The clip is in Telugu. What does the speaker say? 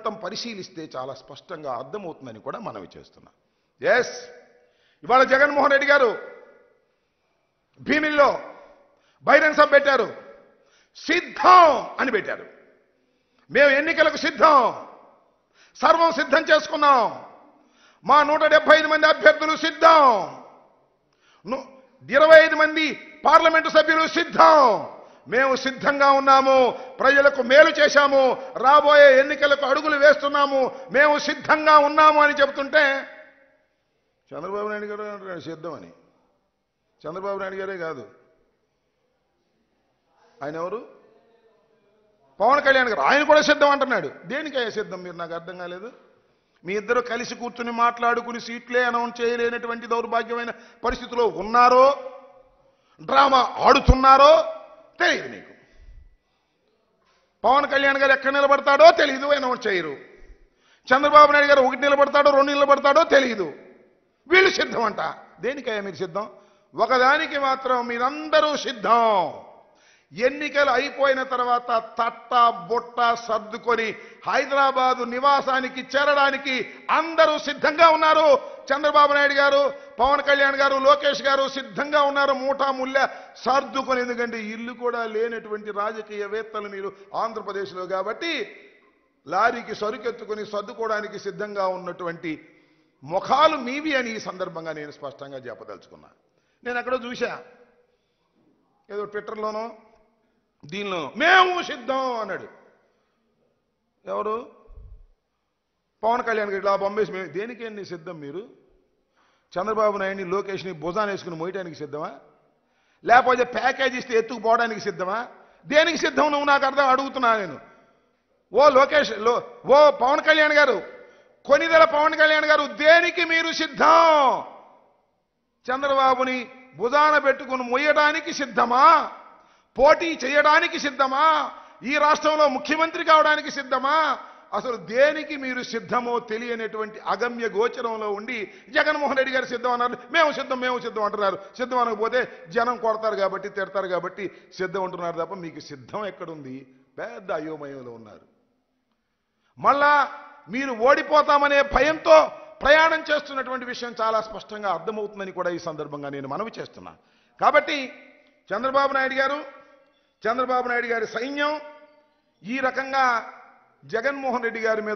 మొత్తం పరిశీలిస్తే చాలా స్పష్టంగా అర్థమవుతుందని కూడా మనవి చేస్తున్నా. ఎస్, ఇవాళ జగన్మోహన్ రెడ్డి గారు భీమిల్లో బహిరంగ సభ పెట్టారు. సిద్ధం అని పెట్టారు. మేము ఎన్నికలకు సిద్ధం, సర్వం సిద్ధం చేసుకున్నాం, మా 175 మంది అభ్యర్థులు సిద్ధం, 25 మంది పార్లమెంటు సభ్యులు సిద్ధం, మేము సిద్ధంగా ఉన్నాము, ప్రజలకు మేలు చేశాము, రాబోయే ఎన్నికలకు అడుగులు వేస్తున్నాము, మేము సిద్ధంగా ఉన్నాము అని చెబుతుంటే చంద్రబాబు నాయుడు గారు అంటున్నాడు సిద్ధమని. చంద్రబాబు నాయుడు గారే కాదు, ఆయన ఎవరు, పవన్ కళ్యాణ్ గారు, ఆయన కూడా సిద్ధం అంటున్నాడు. దేనికయ్యా సిద్ధం? మీరు నాకు అర్థం కాలేదు. మీ ఇద్దరు కలిసి కూర్చుని మాట్లాడుకుని సీట్లే అనౌన్స్ చేయలేనటువంటి దౌర్భాగ్యమైన పరిస్థితిలో ఉన్నారో, డ్రామా ఆడుతున్నారో తెలియదు నీకు. పవన్ కళ్యాణ్ గారు ఎక్కడ నిలబడతాడో తెలియదు, అనౌన్స్ చేయరు. చంద్రబాబు నాయుడు గారు 1 నిలబడతాడో 2 నిలబడతాడో తెలియదు. వీళ్ళు సిద్ధం అంట. దేనికయ్యా మీరు సిద్ధం? ఒకదానికి మాత్రం మీరందరూ సిద్ధం. ఎన్నికలు అయిపోయిన తర్వాత తట్ట బొట్ట సర్దుకొని హైదరాబాదు నివాసానికి చేరడానికి అందరూ సిద్ధంగా ఉన్నారు. చంద్రబాబు నాయుడు గారు, పవన్ కళ్యాణ్ గారు, లోకేష్ గారు సిద్ధంగా ఉన్నారు. మూటా ముళ్ళ సర్దుకొని. ఎందుకంటే ఇల్లు కూడా లేనటువంటి రాజకీయవేత్తలు మీరు ఆంధ్రప్రదేశ్లో కాబట్టి లారీకి సరుకెత్తుకొని సర్దుకోవడానికి సిద్ధంగా ఉన్నటువంటి ముఖాలు మీవి అని ఈ సందర్భంగా నేను స్పష్టంగా చెప్పదలుచుకున్నా. నేను ఎక్కడో చూశా, ఏదో ట్విట్టర్లోనో దీనిలోనో మేము సిద్ధం అన్నాడు. ఎవరు? పవన్ కళ్యాణ్ గారు. ఇలా బొంబేసి మేము దేనికేంటి సిద్ధం? మీరు చంద్రబాబు నాయుడిని లోకేష్ని భుజాన్ని వేసుకుని మోయటానికి సిద్ధమా? లేకపోతే ప్యాకేజ్ ఇస్తే ఎత్తుకుపోవడానికి సిద్ధమా? దేనికి సిద్ధం నువ్వు నాకు అర్థం అడుగుతున్నా నేను. ఓ లోకేష్, ఓ పవన్ కళ్యాణ్ గారు, కొనిదెల పవన్ కళ్యాణ్ గారు, దేనికి మీరు సిద్ధం? చంద్రబాబుని భుజాన పెట్టుకుని మొయ్యడానికి సిద్ధమా? పోటీ చేయడానికి సిద్ధమా? ఈ రాష్ట్రంలో ముఖ్యమంత్రి కావడానికి సిద్ధమా? అసలు దేనికి మీరు సిద్ధమో తెలియనటువంటి అగమ్య గోచరంలో ఉండి జగన్మోహన్ రెడ్డి గారు సిద్ధం అన్నారు. మేము సిద్ధం అంటున్నారు. సిద్ధం అనకపోతే జనం కొడతారు కాబట్టి, తిడతారు కాబట్టి సిద్ధం అంటున్నారు తప్ప మీకు సిద్ధం ఎక్కడుంది? పెద్ద అయోమయంలో ఉన్నారు. మళ్ళా మీరు ఓడిపోతామనే భయంతో ప్రయాణం చేస్తున్నటువంటి విషయం చాలా స్పష్టంగా అర్థమవుతుందని కూడా ఈ సందర్భంగా నేను మనవి చేస్తున్నా. కాబట్టి చంద్రబాబు నాయుడు గారి సైన్యం ఈ రకంగా జగన్మోహన్ రెడ్డి గారి మీద